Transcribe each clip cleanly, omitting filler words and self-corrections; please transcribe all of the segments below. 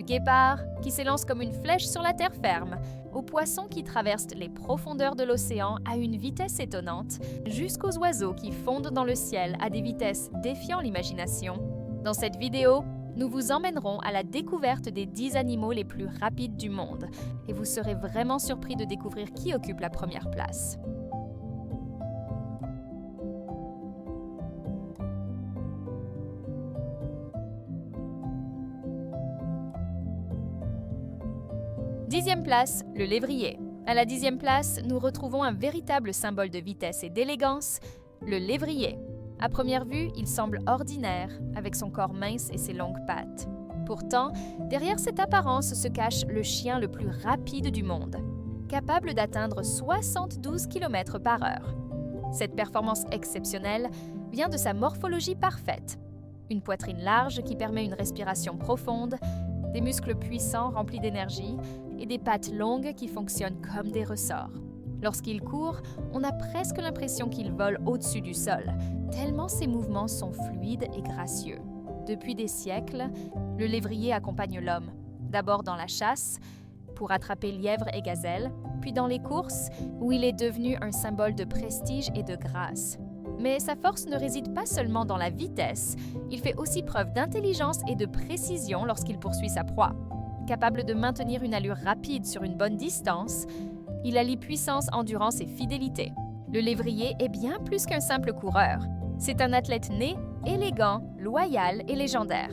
Du guépard, qui s'élance comme une flèche sur la terre ferme, aux poissons qui traversent les profondeurs de l'océan à une vitesse étonnante, jusqu'aux oiseaux qui fondent dans le ciel à des vitesses défiant l'imagination. Dans cette vidéo, nous vous emmènerons à la découverte des 10 animaux les plus rapides du monde, et vous serez vraiment surpris de découvrir qui occupe la première place. Dixième place, le lévrier. À la 10e place, nous retrouvons un véritable symbole de vitesse et d'élégance, le lévrier. À première vue, il semble ordinaire, avec son corps mince et ses longues pattes. Pourtant, derrière cette apparence se cache le chien le plus rapide du monde, capable d'atteindre 72 km/h. Cette performance exceptionnelle vient de sa morphologie parfaite. Une poitrine large qui permet une respiration profonde, des muscles puissants remplis d'énergie et des pattes longues qui fonctionnent comme des ressorts. Lorsqu'il court, on a presque l'impression qu'il vole au-dessus du sol, tellement ses mouvements sont fluides et gracieux. Depuis des siècles, le lévrier accompagne l'homme, d'abord dans la chasse, pour attraper lièvres et gazelles, puis dans les courses, où il est devenu un symbole de prestige et de grâce. Mais sa force ne réside pas seulement dans la vitesse, il fait aussi preuve d'intelligence et de précision lorsqu'il poursuit sa proie. Capable de maintenir une allure rapide sur une bonne distance, il allie puissance, endurance et fidélité. Le lévrier est bien plus qu'un simple coureur. C'est un athlète né, élégant, loyal et légendaire.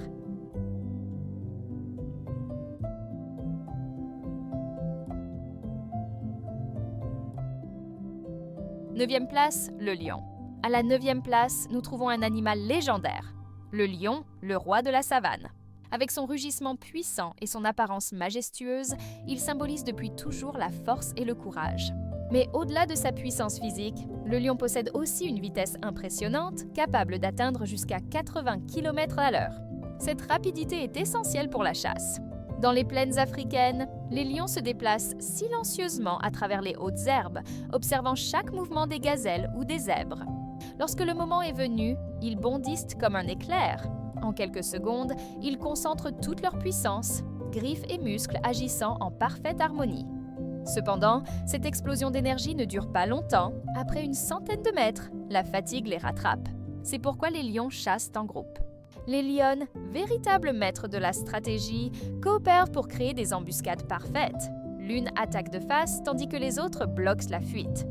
Neuvième place, le lion. À la 9e place, nous trouvons un animal légendaire, le lion, le roi de la savane. Avec son rugissement puissant et son apparence majestueuse, il symbolise depuis toujours la force et le courage. Mais au-delà de sa puissance physique, le lion possède aussi une vitesse impressionnante, capable d'atteindre jusqu'à 80 km/h. Cette rapidité est essentielle pour la chasse. Dans les plaines africaines, les lions se déplacent silencieusement à travers les hautes herbes, observant chaque mouvement des gazelles ou des zèbres. Lorsque le moment est venu, ils bondissent comme un éclair. En quelques secondes, ils concentrent toute leur puissance, griffes et muscles agissant en parfaite harmonie. Cependant, cette explosion d'énergie ne dure pas longtemps. Après une centaine de mètres, la fatigue les rattrape. C'est pourquoi les lions chassent en groupe. Les lionnes, véritables maîtres de la stratégie, coopèrent pour créer des embuscades parfaites. L'une attaque de face tandis que les autres bloquent la fuite.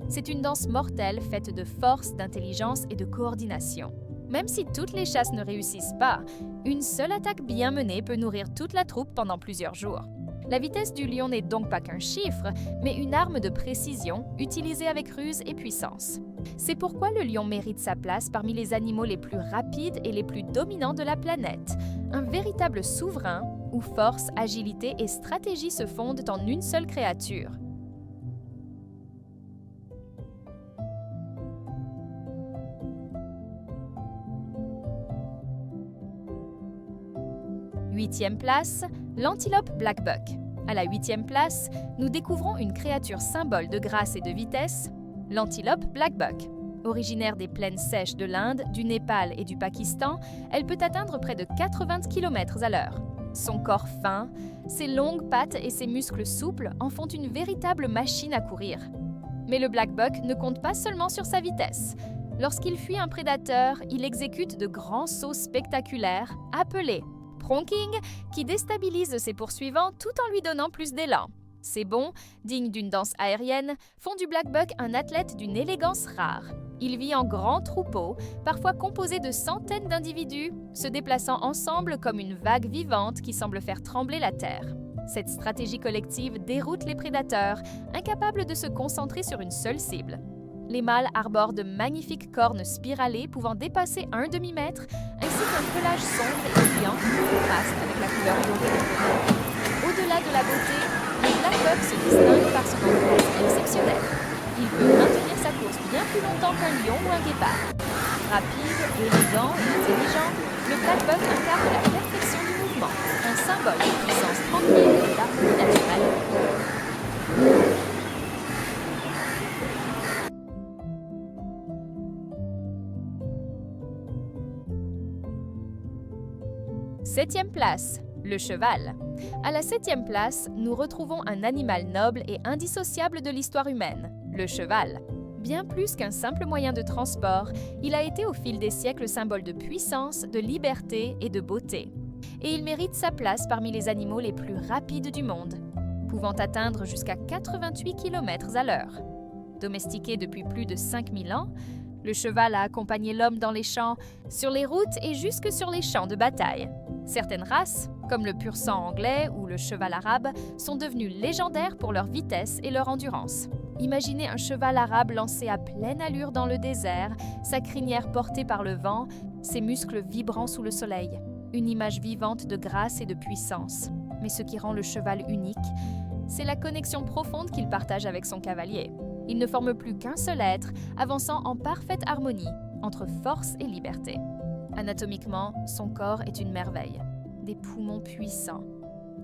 C'est une danse mortelle faite de force, d'intelligence et de coordination. Même si toutes les chasses ne réussissent pas, une seule attaque bien menée peut nourrir toute la troupe pendant plusieurs jours. La vitesse du lion n'est donc pas qu'un chiffre, mais une arme de précision utilisée avec ruse et puissance. C'est pourquoi le lion mérite sa place parmi les animaux les plus rapides et les plus dominants de la planète. Un véritable souverain où force, agilité et stratégie se fondent en une seule créature. Huitième place, l'antilope blackbuck. À la 8e place, nous découvrons une créature symbole de grâce et de vitesse, l'antilope blackbuck. Originaire des plaines sèches de l'Inde, du Népal et du Pakistan, elle peut atteindre près de 80 km/h. Son corps fin, ses longues pattes et ses muscles souples en font une véritable machine à courir. Mais le blackbuck ne compte pas seulement sur sa vitesse. Lorsqu'il fuit un prédateur, il exécute de grands sauts spectaculaires, appelés pronking, qui déstabilisent ses poursuivants tout en lui donnant plus d'élan. Ces bonds, dignes d'une danse aérienne, font du blackbuck un athlète d'une élégance rare. Il vit en grands troupeaux, parfois composés de centaines d'individus, se déplaçant ensemble comme une vague vivante qui semble faire trembler la terre. Cette stratégie collective déroute les prédateurs, incapables de se concentrer sur une seule cible. Les mâles arborent de magnifiques cornes spiralées pouvant dépasser 1 demi-mètre, ainsi qu'un pelage sombre et brillant qui contraste avec la couleur dorée des peaux. Au-delà de la beauté, le blackbuck se distingue par son endurance exceptionnelle. Il peut maintenir sa course bien plus longtemps qu'un lion ou un guépard. Rapide, élégant et intelligent, le blackbuck incarne la perfection du mouvement, un symbole de puissance tranquille et d'harmonie naturelle. Septième place, le cheval. À la 7e place, nous retrouvons un animal noble et indissociable de l'histoire humaine, le cheval. Bien plus qu'un simple moyen de transport, il a été au fil des siècles symbole de puissance, de liberté et de beauté. Et il mérite sa place parmi les animaux les plus rapides du monde, pouvant atteindre jusqu'à 88 km à l'heure. Domestiqué depuis plus de 5000 ans, le cheval a accompagné l'homme dans les champs, sur les routes et jusque sur les champs de bataille. Certaines races, comme le pur sang anglais ou le cheval arabe, sont devenues légendaires pour leur vitesse et leur endurance. Imaginez un cheval arabe lancé à pleine allure dans le désert, sa crinière portée par le vent, ses muscles vibrant sous le soleil. Une image vivante de grâce et de puissance. Mais ce qui rend le cheval unique, c'est la connexion profonde qu'il partage avec son cavalier. Ils ne forment plus qu'un seul être, avançant en parfaite harmonie entre force et liberté. Anatomiquement, son corps est une merveille. Des poumons puissants,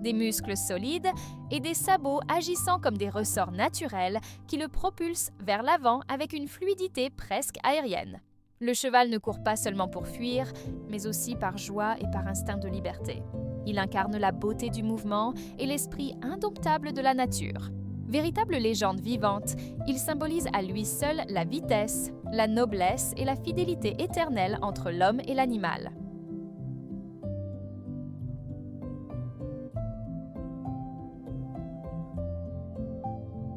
des muscles solides et des sabots agissant comme des ressorts naturels qui le propulsent vers l'avant avec une fluidité presque aérienne. Le cheval ne court pas seulement pour fuir, mais aussi par joie et par instinct de liberté. Il incarne la beauté du mouvement et l'esprit indomptable de la nature. Véritable légende vivante, il symbolise à lui seul la vitesse, la noblesse et la fidélité éternelle entre l'homme et l'animal.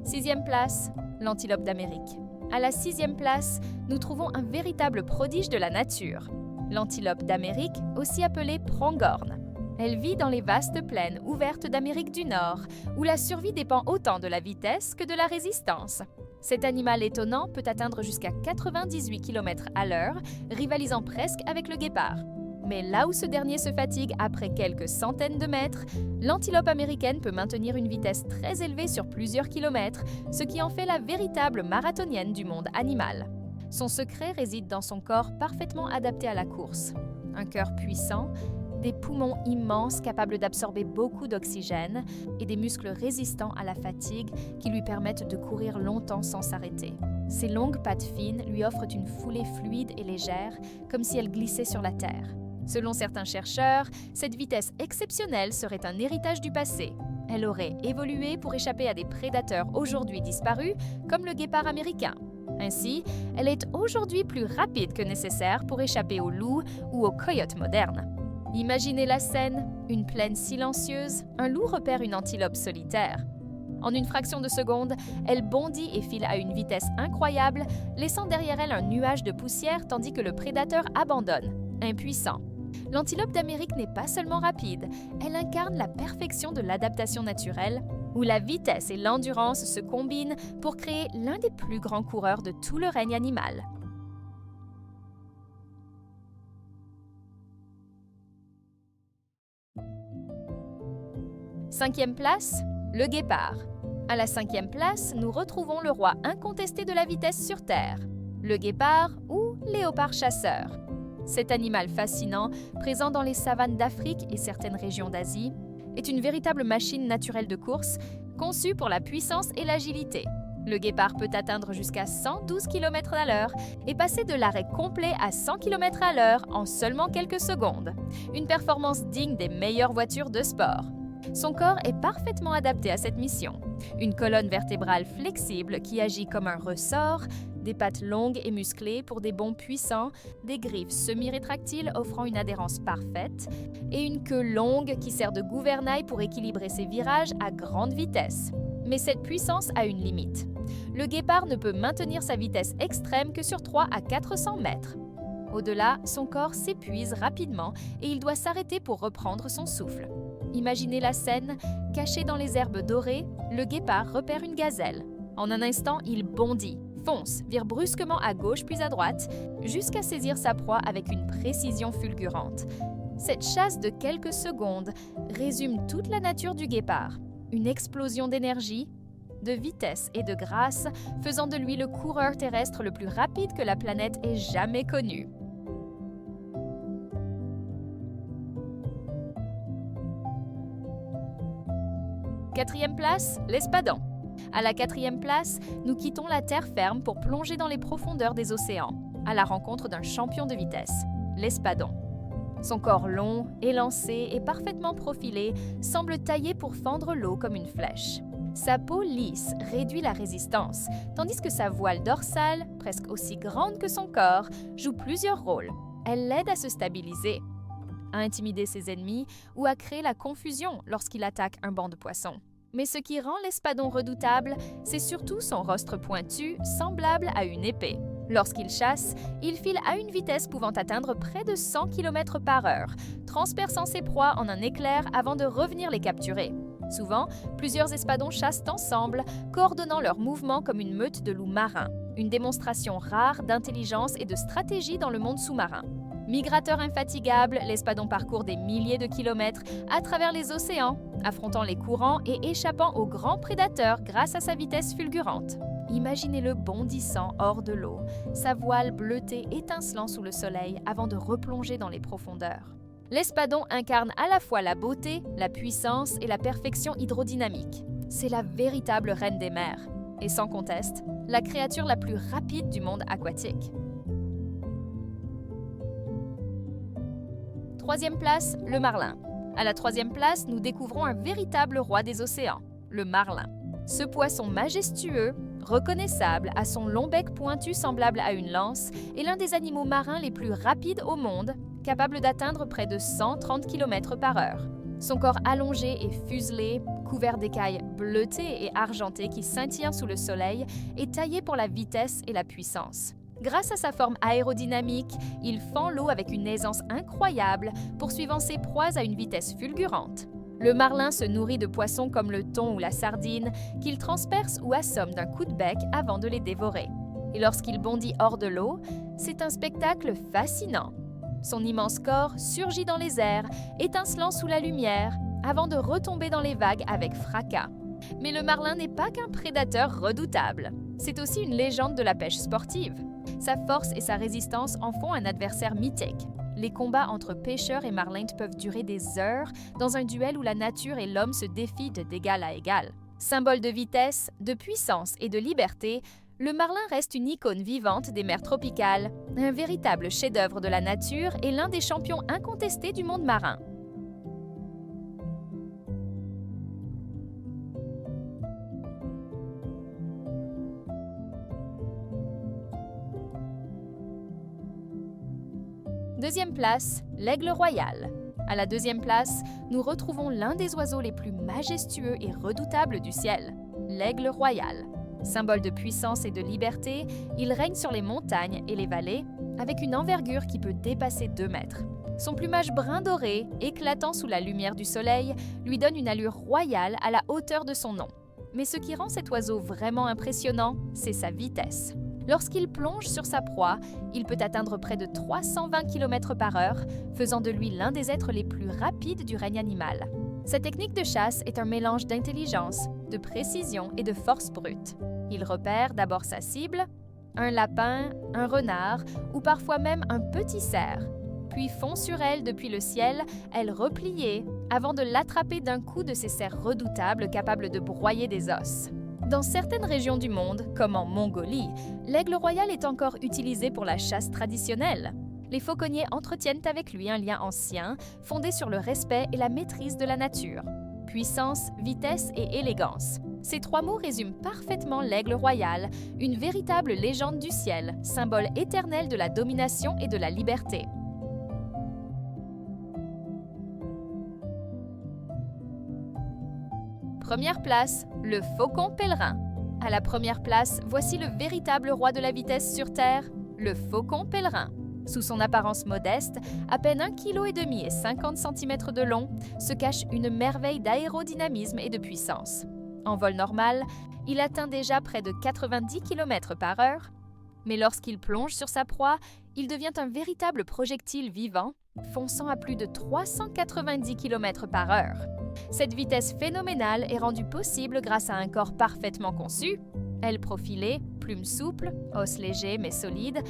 Sixième place, l'antilope d'Amérique. À la 6e place, nous trouvons un véritable prodige de la nature. L'antilope d'Amérique, aussi appelée pronghorn. Elle vit dans les vastes plaines ouvertes d'Amérique du Nord, où la survie dépend autant de la vitesse que de la résistance. Cet animal étonnant peut atteindre jusqu'à 98 km à l'heure, rivalisant presque avec le guépard. Mais là où ce dernier se fatigue après quelques centaines de mètres, l'antilope américaine peut maintenir une vitesse très élevée sur plusieurs kilomètres, ce qui en fait la véritable marathonienne du monde animal. Son secret réside dans son corps parfaitement adapté à la course. Un cœur puissant, des poumons immenses capables d'absorber beaucoup d'oxygène et des muscles résistants à la fatigue qui lui permettent de courir longtemps sans s'arrêter. Ses longues pattes fines lui offrent une foulée fluide et légère, comme si elle glissait sur la terre. Selon certains chercheurs, cette vitesse exceptionnelle serait un héritage du passé. Elle aurait évolué pour échapper à des prédateurs aujourd'hui disparus, comme le guépard américain. Ainsi, elle est aujourd'hui plus rapide que nécessaire pour échapper aux loups ou aux coyotes modernes. Imaginez la scène, une plaine silencieuse, un loup repère une antilope solitaire. En une fraction de seconde, elle bondit et file à une vitesse incroyable, laissant derrière elle un nuage de poussière tandis que le prédateur abandonne, impuissant. L'antilope d'Amérique n'est pas seulement rapide, elle incarne la perfection de l'adaptation naturelle, où la vitesse et l'endurance se combinent pour créer l'un des plus grands coureurs de tout le règne animal. Cinquième place, le guépard. À la 5e place, nous retrouvons le roi incontesté de la vitesse sur Terre, le guépard ou léopard chasseur. Cet animal fascinant, présent dans les savanes d'Afrique et certaines régions d'Asie, est une véritable machine naturelle de course, conçue pour la puissance et l'agilité. Le guépard peut atteindre jusqu'à 112 km à l'heure et passer de l'arrêt complet à 100 km à l'heure en seulement quelques secondes. Une performance digne des meilleures voitures de sport. Son corps est parfaitement adapté à cette mission. Une colonne vertébrale flexible qui agit comme un ressort, des pattes longues et musclées pour des bonds puissants, des griffes semi-rétractiles offrant une adhérence parfaite, et une queue longue qui sert de gouvernail pour équilibrer ses virages à grande vitesse. Mais cette puissance a une limite. Le guépard ne peut maintenir sa vitesse extrême que sur 3 à 400 mètres. Au-delà, son corps s'épuise rapidement et il doit s'arrêter pour reprendre son souffle. Imaginez la scène, caché dans les herbes dorées, le guépard repère une gazelle. En un instant, il bondit, fonce, vire brusquement à gauche puis à droite, jusqu'à saisir sa proie avec une précision fulgurante. Cette chasse de quelques secondes résume toute la nature du guépard. Une explosion d'énergie, de vitesse et de grâce, faisant de lui le coureur terrestre le plus rapide que la planète ait jamais connu. Quatrième place, l'espadon. À la 4e place, nous quittons la terre ferme pour plonger dans les profondeurs des océans, à la rencontre d'un champion de vitesse, l'espadon. Son corps long, élancé et parfaitement profilé semble taillé pour fendre l'eau comme une flèche. Sa peau lisse réduit la résistance, tandis que sa voile dorsale, presque aussi grande que son corps, joue plusieurs rôles. Elle l'aide à se stabiliser, à intimider ses ennemis ou à créer la confusion lorsqu'il attaque un banc de poissons. Mais ce qui rend l'espadon redoutable, c'est surtout son rostre pointu, semblable à une épée. Lorsqu'il chasse, il file à une vitesse pouvant atteindre près de 100 km/h, transperçant ses proies en un éclair avant de revenir les capturer. Souvent, plusieurs espadons chassent ensemble, coordonnant leurs mouvements comme une meute de loups marins, une démonstration rare d'intelligence et de stratégie dans le monde sous-marin. Migrateur infatigable, l'espadon parcourt des milliers de kilomètres à travers les océans, affrontant les courants et échappant aux grands prédateurs grâce à sa vitesse fulgurante. Imaginez-le bondissant hors de l'eau, sa voile bleutée étincelant sous le soleil avant de replonger dans les profondeurs. L'espadon incarne à la fois la beauté, la puissance et la perfection hydrodynamique. C'est la véritable reine des mers, et sans conteste, la créature la plus rapide du monde aquatique. Troisième place, le marlin. À la troisième place, nous découvrons un véritable roi des océans, le marlin. Ce poisson majestueux, reconnaissable à son long bec pointu semblable à une lance, est l'un des animaux marins les plus rapides au monde, capable d'atteindre près de 130 km/h. Son corps allongé et fuselé, couvert d'écailles bleutées et argentées qui scintillent sous le soleil, est taillé pour la vitesse et la puissance. Grâce à sa forme aérodynamique, il fend l'eau avec une aisance incroyable, poursuivant ses proies à une vitesse fulgurante. Le marlin se nourrit de poissons comme le thon ou la sardine, qu'il transperce ou assomme d'un coup de bec avant de les dévorer. Et lorsqu'il bondit hors de l'eau, c'est un spectacle fascinant. Son immense corps surgit dans les airs, étincelant sous la lumière, avant de retomber dans les vagues avec fracas. Mais le marlin n'est pas qu'un prédateur redoutable. C'est aussi une légende de la pêche sportive. Sa force et sa résistance en font un adversaire mythique. Les combats entre pêcheurs et marlins peuvent durer des heures dans un duel où la nature et l'homme se défient d'égal à égal. Symbole de vitesse, de puissance et de liberté, le marlin reste une icône vivante des mers tropicales, un véritable chef-d'œuvre de la nature et l'un des champions incontestés du monde marin. Deuxième place, l'aigle royal. À la deuxième place, nous retrouvons l'un des oiseaux les plus majestueux et redoutables du ciel, l'aigle royal. Symbole de puissance et de liberté, il règne sur les montagnes et les vallées avec une envergure qui peut dépasser 2 mètres. Son plumage brun doré, éclatant sous la lumière du soleil, lui donne une allure royale à la hauteur de son nom. Mais ce qui rend cet oiseau vraiment impressionnant, c'est sa vitesse. Lorsqu'il plonge sur sa proie, il peut atteindre près de 320 km/h, faisant de lui l'un des êtres les plus rapides du règne animal. Sa technique de chasse est un mélange d'intelligence, de précision et de force brute. Il repère d'abord sa cible, un lapin, un renard ou parfois même un petit cerf, puis fond sur elle depuis le ciel, elle repliée, avant de l'attraper d'un coup de ses serres redoutables capables de broyer des os. Dans certaines régions du monde, comme en Mongolie, l'aigle royal est encore utilisé pour la chasse traditionnelle. Les fauconniers entretiennent avec lui un lien ancien, fondé sur le respect et la maîtrise de la nature. Puissance, vitesse et élégance. Ces 3 mots résument parfaitement l'aigle royal, une véritable légende du ciel, symbole éternel de la domination et de la liberté. Première place, le faucon pèlerin. À la première place, voici le véritable roi de la vitesse sur Terre, le faucon pèlerin. Sous son apparence modeste, à peine 1,5 kg et 50 cm de long, se cache une merveille d'aérodynamisme et de puissance. En vol normal, il atteint déjà près de 90 km/h, mais lorsqu'il plonge sur sa proie, il devient un véritable projectile vivant, fonçant à plus de 390 km/h. Cette vitesse phénoménale est rendue possible grâce à un corps parfaitement conçu, ailes profilées, plumes souples, os légers mais solides,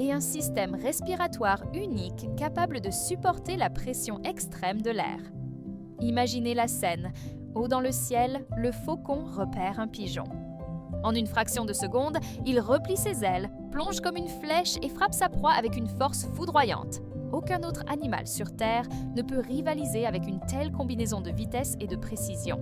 et un système respiratoire unique capable de supporter la pression extrême de l'air. Imaginez la scène. Haut dans le ciel, le faucon repère un pigeon. En une fraction de seconde, il replie ses ailes, plonge comme une flèche et frappe sa proie avec une force foudroyante. Aucun autre animal sur Terre ne peut rivaliser avec une telle combinaison de vitesse et de précision.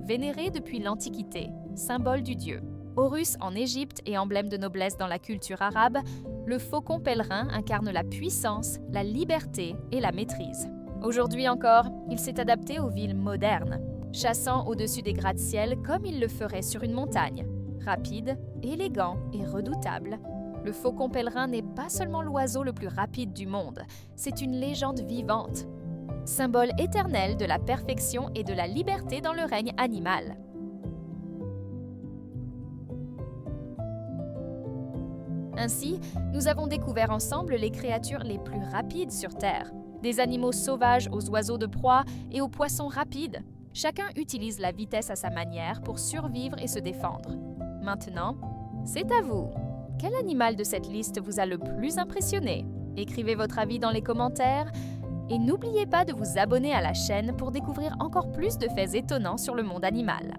Vénéré depuis l'Antiquité, symbole du dieu, Horus en Égypte et emblème de noblesse dans la culture arabe, le faucon pèlerin incarne la puissance, la liberté et la maîtrise. Aujourd'hui encore, il s'est adapté aux villes modernes, chassant au-dessus des gratte-ciel comme il le ferait sur une montagne. Rapide, élégant et redoutable, le faucon pèlerin n'est pas seulement l'oiseau le plus rapide du monde, c'est une légende vivante, symbole éternel de la perfection et de la liberté dans le règne animal. Ainsi, nous avons découvert ensemble les créatures les plus rapides sur Terre, des animaux sauvages aux oiseaux de proie et aux poissons rapides. Chacun utilise la vitesse à sa manière pour survivre et se défendre. Maintenant, c'est à vous. Quel animal de cette liste vous a le plus impressionné? Écrivez votre avis dans les commentaires et n'oubliez pas de vous abonner à la chaîne pour découvrir encore plus de faits étonnants sur le monde animal.